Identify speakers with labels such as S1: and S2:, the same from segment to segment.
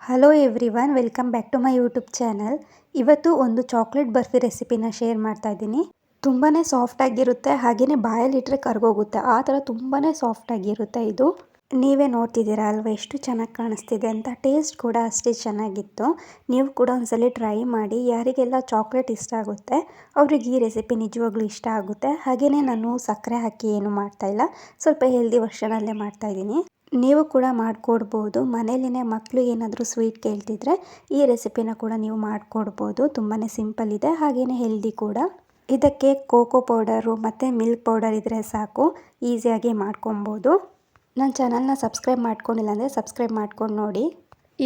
S1: Hello everyone, welcome back to my YouTube channel. ಇವತ್ತು ಒಂದು chocolate barfi ರೆಸಿಪಿನ ಶೇರ್ ಮಾಡ್ತಾ ಇದ್ದೀನಿ. ತುಂಬಾ ಸಾಫ್ಟಾಗಿರುತ್ತೆ, ಹಾಗೆಯೇ ಬಾಯಲ್ಲಿಟ್ಟರೆ ಕರಗೋಗುತ್ತೆ. ಆ ಥರ ತುಂಬಾ ಸಾಫ್ಟಾಗಿರುತ್ತೆ ಇದು. ನೀವೇ ನೋಡ್ತಿದ್ದೀರಾ ಅಲ್ವಾ ಎಷ್ಟು ಚೆನ್ನಾಗಿ ಕಾಣಿಸ್ತಿದೆ ಅಂತ. ಟೇಸ್ಟ್ ಕೂಡ ಅಷ್ಟೇ ಚೆನ್ನಾಗಿತ್ತು. ನೀವು ಕೂಡ ಒಂದ್ಸಲ ಟ್ರೈ ಮಾಡಿ. ಯಾರಿಗೆಲ್ಲ ಚಾಕ್ಲೇಟ್ ಇಷ್ಟ ಆಗುತ್ತೆ ಅವ್ರಿಗೆ ಈ ರೆಸಿಪಿ ನಿಜವಾಗ್ಲೂ ಇಷ್ಟ ಆಗುತ್ತೆ. ಹಾಗೆಯೇ ನಾನು ಸಕ್ಕರೆ ಹಾಕಿ ಏನು ಮಾಡ್ತಾಯಿಲ್ಲ, ಸ್ವಲ್ಪ ಹೆಲ್ದಿ ವರ್ಷನಲ್ಲೇ ಮಾಡ್ತಾಯಿದ್ದೀನಿ. ನೀವು ಕೂಡ ಮಾಡಿಕೊಡ್ಬೋದು. ಮನೇಲಿನೇ ಮಕ್ಕಳು ಏನಾದರೂ ಸ್ವೀಟ್ ಕೇಳ್ತಿದ್ರೆ ಈ ರೆಸಿಪಿನ ಕೂಡ ನೀವು ಮಾಡಿಕೊಡ್ಬೋದು. ತುಂಬಾ ಸಿಂಪಲ್ ಇದೆ, ಹಾಗೆಯೇ ಹೆಲ್ದಿ ಕೂಡ. ಇದಕ್ಕೆ ಕೋಕೋ ಪೌಡರು ಮತ್ತು ಮಿಲ್ಕ್ ಪೌಡರ್ ಇದ್ದರೆ ಸಾಕು, ಈಸಿಯಾಗಿ ಮಾಡ್ಕೊಬೋದು. ನನ್ನ ಚಾನಲ್ನ ಸಬ್ಸ್ಕ್ರೈಬ್ ಮಾಡ್ಕೊಂಡಿಲ್ಲ ಅಂದರೆ ಸಬ್ಸ್ಕ್ರೈಬ್ ಮಾಡ್ಕೊಂಡು ನೋಡಿ.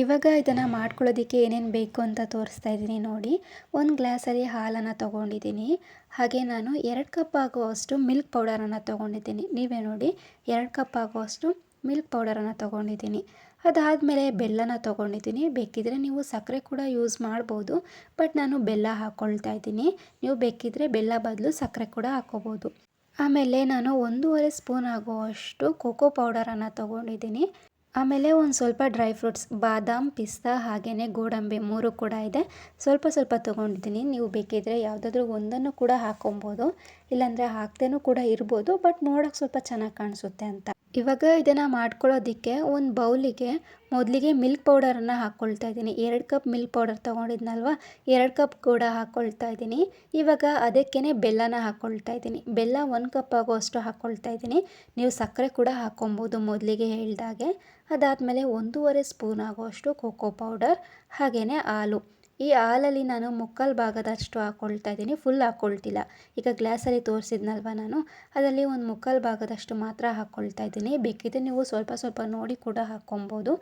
S1: ಇವಾಗ ಇದನ್ನು ಮಾಡ್ಕೊಳ್ಳೋದಕ್ಕೆ ಏನೇನು ಬೇಕು ಅಂತ ತೋರಿಸ್ತಾ ಇದ್ದೀನಿ ನೋಡಿ. ಒಂದು ಗ್ಲಾಸಲ್ಲಿ ಹಾಲನ್ನು ತೊಗೊಂಡಿದ್ದೀನಿ. ಹಾಗೆ ನಾನು 2 ಕಪ್ ಆಗುವಷ್ಟು ಮಿಲ್ಕ್ ಪೌಡರನ್ನು ತೊಗೊಂಡಿದ್ದೀನಿ. ನೀವೇ ನೋಡಿ 2 ಕಪ್ ಆಗುವಷ್ಟು ಮಿಲ್ಕ್ ಪೌಡರನ್ನು ತೊಗೊಂಡಿದ್ದೀನಿ. ಅದಾದಮೇಲೆ ಬೆಲ್ಲನ ತೊಗೊಂಡಿದ್ದೀನಿ. ಬೇಕಿದ್ದರೆ ನೀವು ಸಕ್ಕರೆ ಕೂಡ ಯೂಸ್ ಮಾಡ್ಬೋದು, ಬಟ್ ನಾನು ಬೆಲ್ಲ ಹಾಕ್ಕೊಳ್ತಾ ಇದ್ದೀನಿ. ನೀವು ಬೇಕಿದ್ದರೆ ಬೆಲ್ಲ ಬದಲು ಸಕ್ಕರೆ ಕೂಡ ಹಾಕ್ಕೋಬೋದು. ಆಮೇಲೆ ನಾನು 1.5 ಸ್ಪೂನ್ ಆಗುವಷ್ಟು ಕೋಕೋ ಪೌಡರನ್ನು ತೊಗೊಂಡಿದ್ದೀನಿ. ಆಮೇಲೆ ಒಂದು ಸ್ವಲ್ಪ ಡ್ರೈ ಫ್ರೂಟ್ಸ್, ಬಾದಾಮ್, ಪಿಸ್ತಾ ಹಾಗೆಯೇ ಗೋಡಂಬಿ 3 ಕೂಡ ಇದೆ. ಸ್ವಲ್ಪ ಸ್ವಲ್ಪ ತೊಗೊಂಡಿದ್ದೀನಿ. ನೀವು ಬೇಕಿದ್ದರೆ ಯಾವುದಾದ್ರೂ ಒಂದನ್ನು ಕೂಡ ಹಾಕ್ಕೊಬೋದು, ಇಲ್ಲಾಂದರೆ ಹಾಕ್ದೇನೂ ಕೂಡ ಇರ್ಬೋದು, ಬಟ್ ನೋಡೋಕ್ಕೆ ಸ್ವಲ್ಪ ಚೆನ್ನಾಗಿ ಕಾಣಿಸುತ್ತೆ ಅಂತ. ಇವಾಗ ಇದನ್ನು ಮಾಡ್ಕೊಳ್ಳೋದಕ್ಕೆ ಒಂದು ಬೌಲಿಗೆ ಮೊದಲಿಗೆ ಮಿಲ್ಕ್ ಪೌಡರನ್ನು ಹಾಕ್ಕೊಳ್ತಾ ಇದ್ದೀನಿ. 2 ಕಪ್ ಮಿಲ್ಕ್ ಪೌಡರ್ ತೊಗೊಂಡಿದ್ನಲ್ವ, 2 ಕಪ್ ಕೂಡ ಹಾಕ್ಕೊಳ್ತಾ ಇದ್ದೀನಿ. ಇವಾಗ ಅದಕ್ಕೇ ಬೆಲ್ಲನ ಹಾಕ್ಕೊಳ್ತಾ ಇದ್ದೀನಿ. ಬೆಲ್ಲ 1 ಕಪ್ ಆಗುವಷ್ಟು ಹಾಕ್ಕೊಳ್ತಾ ಇದ್ದೀನಿ. ನೀವು ಸಕ್ಕರೆ ಕೂಡ ಹಾಕ್ಕೊಬೋದು ಮೊದಲಿಗೆ ಹೇಳ್ದಾಗೆ. ಅದಾದಮೇಲೆ 1.5 ಸ್ಪೂನ್ ಆಗುವಷ್ಟು ಕೋಕೋ ಪೌಡರ್, ಹಾಗೆಯೇ ಹಾಲು. ಈ ಹಾಲಲ್ಲಿ ನಾನು 3/4 ಭಾಗದಷ್ಟು ಹಾಕ್ಕೊಳ್ತಾ ಇದ್ದೀನಿ, ಫುಲ್ ಹಾಕ್ಕೊಳ್ತಿಲ್ಲ. ಈಗ ಗ್ಲಾಸಲ್ಲಿ ತೋರಿಸಿದ್ನಲ್ವ ನಾನು, ಅದರಲ್ಲಿ ಒಂದು 3/4 ಭಾಗದಷ್ಟು ಮಾತ್ರ ಹಾಕ್ಕೊಳ್ತಾ ಇದ್ದೀನಿ. ಬೇಕಿದ್ದರೆ ನೀವು ಸ್ವಲ್ಪ ಸ್ವಲ್ಪ ನೋಡಿ ಕೂಡ ಹಾಕ್ಕೊಬೋದು.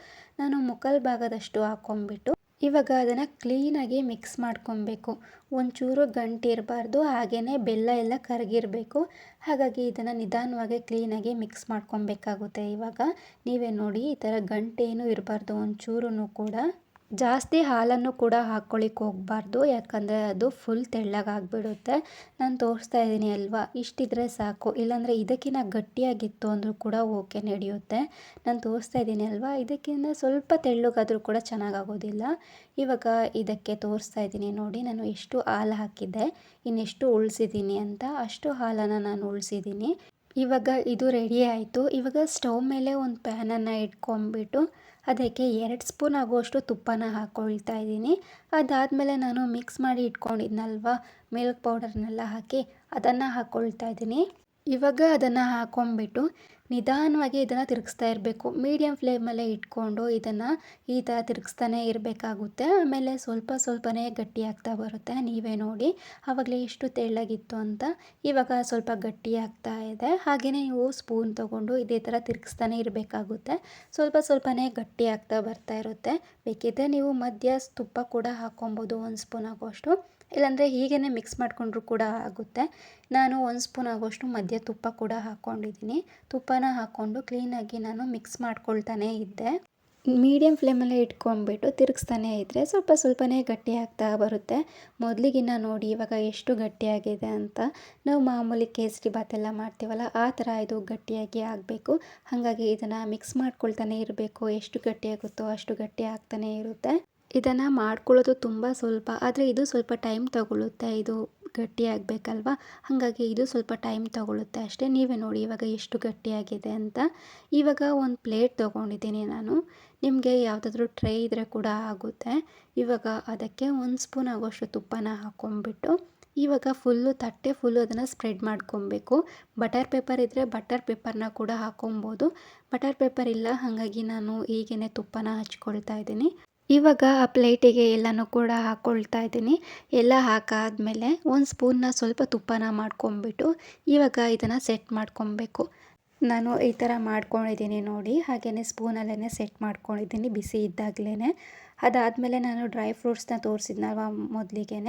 S1: ನಾನು 3/4 ಭಾಗದಷ್ಟು ಹಾಕ್ಕೊಂಬಿಟ್ಟು ಇವಾಗ ಅದನ್ನು ಕ್ಲೀನಾಗಿ ಮಿಕ್ಸ್ ಮಾಡ್ಕೊಬೇಕು. ಒಂಚೂರು ಗಂಟು ಇರಬಾರ್ದು, ಹಾಗೆಯೇ ಬೆಲ್ಲ ಎಲ್ಲ ಕರಗಿರಬೇಕು. ಹಾಗಾಗಿ ಇದನ್ನು ನಿಧಾನವಾಗಿ ಕ್ಲೀನಾಗಿ ಮಿಕ್ಸ್ ಮಾಡ್ಕೊಬೇಕಾಗುತ್ತೆ. ಇವಾಗ ನೀವೇ ನೋಡಿ, ಈ ಥರ ಗಂಟೇನೂ ಇರಬಾರ್ದು ಒಂಚೂರು ಕೂಡ. ಜಾಸ್ತಿ ಹಾಲನ್ನು ಕೂಡ ಹಾಕ್ಕೊಳ್ಳಿಕ್ಕೆ ಹೋಗಬಾರ್ದು, ಯಾಕಂದರೆ ಅದು ಫುಲ್ ತೆಳ್ಳಗಾಗಿಬಿಡುತ್ತೆ. ನಾನು ತೋರಿಸ್ತಾ ಇದ್ದೀನಿ ಅಲ್ವಾ, ಇಷ್ಟಿದ್ರೆ ಸಾಕು. ಇಲ್ಲಾಂದರೆ ಇದಕ್ಕಿಂತ ಗಟ್ಟಿಯಾಗಿತ್ತು ಅಂದರೂ ಕೂಡ ಓಕೆ, ನಡೆಯುತ್ತೆ. ನಾನು ತೋರಿಸ್ತಾ ಇದ್ದೀನಿ ಅಲ್ವಾ, ಇದಕ್ಕಿಂತ ಸ್ವಲ್ಪ ತೆಳ್ಳಗಾದರೂ ಕೂಡ ಚೆನ್ನಾಗಾಗೋದಿಲ್ಲ. ಇವಾಗ ಇದಕ್ಕೆ ತೋರಿಸ್ತಾ ಇದ್ದೀನಿ ನೋಡಿ, ನಾನು ಎಷ್ಟು ಹಾಲು ಹಾಕಿದ್ದೆ, ಇನ್ನೆಷ್ಟು ಉಳಿಸಿದ್ದೀನಿ ಅಂತ. ಅಷ್ಟು ಹಾಲನ್ನು ನಾನು ಉಳಿಸಿದ್ದೀನಿ. ಇವಾಗ ಇದು ರೆಡಿ ಆಯಿತು. ಇವಾಗ ಸ್ಟವ್ ಮೇಲೆ ಒಂದು ಪ್ಯಾನನ್ನು ಇಟ್ಕೊಂಡ್ಬಿಟ್ಟು ಅದಕ್ಕೆ 2 ಸ್ಪೂನ್ ಆಗುವಷ್ಟು ತುಪ್ಪನ ಹಾಕ್ಕೊಳ್ತಾ ಇದ್ದೀನಿ. ಅದಾದಮೇಲೆ ನಾನು ಮಿಕ್ಸ್ ಮಾಡಿ ಇಟ್ಕೊಂಡಿದ್ನಲ್ವ ಮಿಲ್ಕ್ ಪೌಡರ್ನೆಲ್ಲ ಹಾಕಿ, ಅದನ್ನು ಹಾಕ್ಕೊಳ್ತಾ ಇದ್ದೀನಿ. ಇವಾಗ ಅದನ್ನು ಹಾಕ್ಕೊಂಬಿಟ್ಟು ನಿಧಾನವಾಗಿ ಇದನ್ನು ತಿರುಗಿಸ್ತಾ ಇರಬೇಕು. ಮೀಡಿಯಮ್ ಫ್ಲೇಮಲ್ಲೇ ಇಟ್ಕೊಂಡು ಇದನ್ನು ಈ ಥರ ತಿರುಗಿಸ್ತಾನೆ ಇರಬೇಕಾಗುತ್ತೆ. ಆಮೇಲೆ ಸ್ವಲ್ಪ ಸ್ವಲ್ಪನೇ ಗಟ್ಟಿಯಾಗ್ತಾ ಬರುತ್ತೆ. ನೀವೇ ನೋಡಿ ಆವಾಗಲೇ ಎಷ್ಟು ತೆಳ್ಳಗಿತ್ತು ಅಂತ. ಇವಾಗ ಸ್ವಲ್ಪ ಗಟ್ಟಿಯಾಗ್ತಾ ಇದೆ. ಹಾಗೆಯೇ ನೀವು ಸ್ಪೂನ್ ತೊಗೊಂಡು ಇದೇ ಥರ ತಿರುಗಿಸ್ತಾನೆ ಇರಬೇಕಾಗುತ್ತೆ. ಸ್ವಲ್ಪ ಸ್ವಲ್ಪನೇ ಗಟ್ಟಿಯಾಗ್ತಾ ಬರ್ತಾ ಇರುತ್ತೆ. ಬೇಕಿದ್ದರೆ ನೀವು ಮಧ್ಯ ತುಪ್ಪ ಕೂಡ ಹಾಕ್ಕೊಬೋದು, 1 ಸ್ಪೂನ್ ಆಗುವಷ್ಟು. ಇಲ್ಲಾಂದರೆ ಹೀಗೇ ಮಿಕ್ಸ್ ಮಾಡಿಕೊಂಡ್ರೂ ಕೂಡ ಆಗುತ್ತೆ. ನಾನು 1 ಸ್ಪೂನ್ ಆಗುವಷ್ಟು ಮಧ್ಯ ತುಪ್ಪ ಕೂಡ ಹಾಕ್ಕೊಂಡಿದ್ದೀನಿ. ತುಪ್ಪನ ಹಾಕ್ಕೊಂಡು ಕ್ಲೀನಾಗಿ ನಾನು ಮಿಕ್ಸ್ ಮಾಡ್ಕೊಳ್ತಾನೇ ಇದ್ದೆ. ಮೀಡಿಯಮ್ ಫ್ಲೇಮಲ್ಲೇ ಇಟ್ಕೊಂಡ್ಬಿಟ್ಟು ತಿರುಗಿಸ್ತಾನೆ ಇದ್ದರೆ ಸ್ವಲ್ಪ ಸ್ವಲ್ಪನೇ ಗಟ್ಟಿ ಆಗ್ತಾ ಬರುತ್ತೆ. ಮೊದಲಿಗಿನ್ನ ನೋಡಿ ಇವಾಗ ಎಷ್ಟು ಗಟ್ಟಿಯಾಗಿದೆ ಅಂತ. ನಾವು ಮಾಮೂಲಿ ಕೇಸರಿ ಬಾತ್ ಎಲ್ಲ ಮಾಡ್ತೀವಲ್ಲ, ಆ ಥರ ಇದು ಗಟ್ಟಿಯಾಗಿ ಆಗಬೇಕು. ಹಾಗಾಗಿ ಇದನ್ನು ಮಿಕ್ಸ್ ಮಾಡ್ಕೊಳ್ತಾನೆ ಇರಬೇಕು. ಎಷ್ಟು ಗಟ್ಟಿಯಾಗುತ್ತೋ ಅಷ್ಟು ಗಟ್ಟಿ ಆಗ್ತಾನೆ ಇರುತ್ತೆ. ಇದನ್ನು ಮಾಡ್ಕೊಳ್ಳೋದು ತುಂಬ ಸ್ವಲ್ಪ, ಆದರೆ ಇದು ಸ್ವಲ್ಪ ಟೈಮ್ ತಗೊಳ್ಳುತ್ತೆ. ಇದು ಗಟ್ಟಿಯಾಗಬೇಕಲ್ವ, ಹಾಗಾಗಿ ಇದು ಸ್ವಲ್ಪ ಟೈಮ್ ತಗೊಳ್ಳುತ್ತೆ ಅಷ್ಟೇ. ನೀವೇ ನೋಡಿ ಇವಾಗ ಎಷ್ಟು ಗಟ್ಟಿಯಾಗಿದೆ ಅಂತ. ಇವಾಗ ಒಂದು ಪ್ಲೇಟ್ ತೊಗೊಂಡಿದ್ದೀನಿ ನಾನು. ನಿಮಗೆ ಯಾವುದಾದ್ರೂ ಟ್ರೇ ಇದ್ದರೆ ಕೂಡ ಆಗುತ್ತೆ. ಇವಾಗ ಅದಕ್ಕೆ 1 ಸ್ಪೂನ್ ಆಗುವಷ್ಟು ತುಪ್ಪನ ಹಾಕ್ಕೊಂಬಿಟ್ಟು ಇವಾಗ ತಟ್ಟೆ ಫುಲ್ಲು ಅದನ್ನು ಸ್ಪ್ರೆಡ್ ಮಾಡ್ಕೊಬೇಕು. ಬಟರ್ ಪೇಪರ್ ಇದ್ದರೆ ಬಟರ್ ಪೇಪರ್ನ ಕೂಡ ಹಾಕ್ಕೊಬೋದು. ಬಟರ್ ಪೇಪರ್ ಇಲ್ಲ, ಹಾಗಾಗಿ ನಾನು ಹೀಗೇ ತುಪ್ಪನ ಹಚ್ಕೊಳ್ತಾ ಇದ್ದೀನಿ. ಇವಾಗ ಆ ಪ್ಲೇಟಿಗೆ ಎಲ್ಲನೂ ಕೂಡ ಹಾಕ್ಕೊಳ್ತಾ ಇದ್ದೀನಿ. ಎಲ್ಲ ಹಾಕಾದ್ಮೇಲೆ 1 ಸ್ಪೂನ್ನ ಸ್ವಲ್ಪ ತುಪ್ಪನ ಮಾಡ್ಕೊಂಬಿಟ್ಟು ಇವಾಗ ಇದನ್ನು ಸೆಟ್ ಮಾಡ್ಕೊಬೇಕು. ನಾನು ಈ ಥರ ಮಾಡ್ಕೊಂಡಿದ್ದೀನಿ ನೋಡಿ, ಹಾಗೆಯೇ ಸ್ಪೂನಲ್ಲೇ ಸೆಟ್ ಮಾಡ್ಕೊಂಡಿದ್ದೀನಿ ಬಿಸಿ ಇದ್ದಾಗಲೇ. ಅದಾದಮೇಲೆ ನಾನು ಡ್ರೈ ಫ್ರೂಟ್ಸ್ನ ತೋರಿಸಿದ್ನಲ್ವ ಮೊದಲಿಗೆ,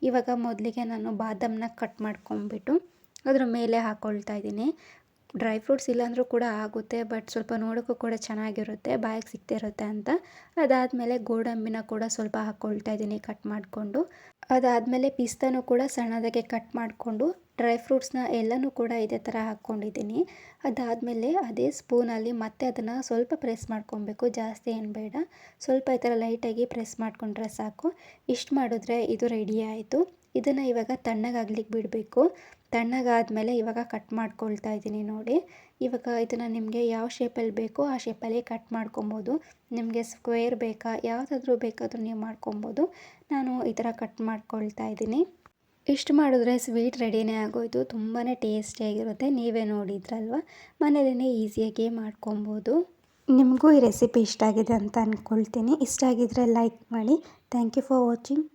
S1: ಇವಾಗ ಮೊದಲಿಗೆ ನಾನು ಬಾದಾಮನ್ನ ಕಟ್ ಮಾಡ್ಕೊಂಬಿಟ್ಟು ಅದ್ರ ಮೇಲೆ ಹಾಕ್ಕೊಳ್ತಾ ಇದ್ದೀನಿ. ಡ್ರೈ ಫ್ರೂಟ್ಸ್ ಇಲ್ಲಾಂದರೂ ಕೂಡ ಆಗುತ್ತೆ, ಬಟ್ ಸ್ವಲ್ಪ ನೋಡೋಕ್ಕೂ ಕೂಡ ಚೆನ್ನಾಗಿರುತ್ತೆ, ಬಾಯಿಗೆ ಸಿಗ್ತಿರುತ್ತೆ ಅಂತ. ಅದಾದಮೇಲೆ ಗೋಡಂಬಿನ ಕೂಡ ಸ್ವಲ್ಪ ಹಾಕ್ಕೊಳ್ತಾ ಇದ್ದೀನಿ ಕಟ್ ಮಾಡಿಕೊಂಡು. ಅದಾದಮೇಲೆ ಪಿಸ್ತಾನೂ ಕೂಡ ಸಣ್ಣದಾಗೆ ಕಟ್ ಮಾಡಿಕೊಂಡು ಡ್ರೈ ಫ್ರೂಟ್ಸ್ನ ಎಲ್ಲನೂ ಕೂಡ ಇದೇ ಥರ ಹಾಕ್ಕೊಂಡಿದ್ದೀನಿ. ಅದಾದಮೇಲೆ ಅದೇ ಸ್ಪೂನಲ್ಲಿ ಮತ್ತೆ ಅದನ್ನು ಸ್ವಲ್ಪ ಪ್ರೆಸ್ ಮಾಡ್ಕೊಬೇಕು, ಜಾಸ್ತಿ ಏನು ಬೇಡ. ಸ್ವಲ್ಪ ಈ ಥರ ಲೈಟಾಗಿ ಪ್ರೆಸ್ ಮಾಡಿಕೊಂಡ್ರೆ ಸಾಕು. ಇಷ್ಟು ಮಾಡಿದ್ರೆ ಇದು ರೆಡಿ ಆಯಿತು. ಇದನ್ನು ಇವಾಗ ತಣ್ಣಗಾಗ್ಲಿಕ್ಕೆ ಬಿಡಬೇಕು. ತಣ್ಣಗಾದಮೇಲೆ ಇವಾಗ ಕಟ್ ಮಾಡ್ಕೊಳ್ತಾ ಇದ್ದೀನಿ ನೋಡಿ. ಇವಾಗ ಇದನ್ನು ನಿಮಗೆ ಯಾವ ಶೇಪಲ್ಲಿ ಬೇಕೋ ಆ ಶೇಪಲ್ಲಿ ಕಟ್ ಮಾಡ್ಕೊಬೋದು. ನಿಮಗೆ ಸ್ಕ್ವೇರ್ ಬೇಕಾ, ಯಾವುದಾದ್ರೂ ಬೇಕಾದರೂ ನೀವು ಮಾಡ್ಕೊಬೋದು. ನಾನು ಈ ಥರ ಕಟ್ ಮಾಡ್ಕೊಳ್ತಾ ಇದ್ದೀನಿ. ಇಷ್ಟು ಮಾಡಿದ್ರೆ ಸ್ವೀಟ್ ರೆಡಿನೇ ಆಗೋಯ್ತು. ತುಂಬಾ ಟೇಸ್ಟಿಯಾಗಿರುತ್ತೆ. ನೀವೇ ನೋಡಿದ್ರಲ್ವ, ಮನೇಲೇ ಈಸಿಯಾಗಿ ಮಾಡ್ಕೊಬೋದು. ನಿಮಗೂ ಈ ರೆಸಿಪಿ ಇಷ್ಟ ಆಗಿದೆ ಅಂತ ಅಂದ್ಕೊಳ್ತೀನಿ. ಇಷ್ಟ ಆಗಿದ್ದರೆ ಲೈಕ್ ಮಾಡಿ. Thank you for watching.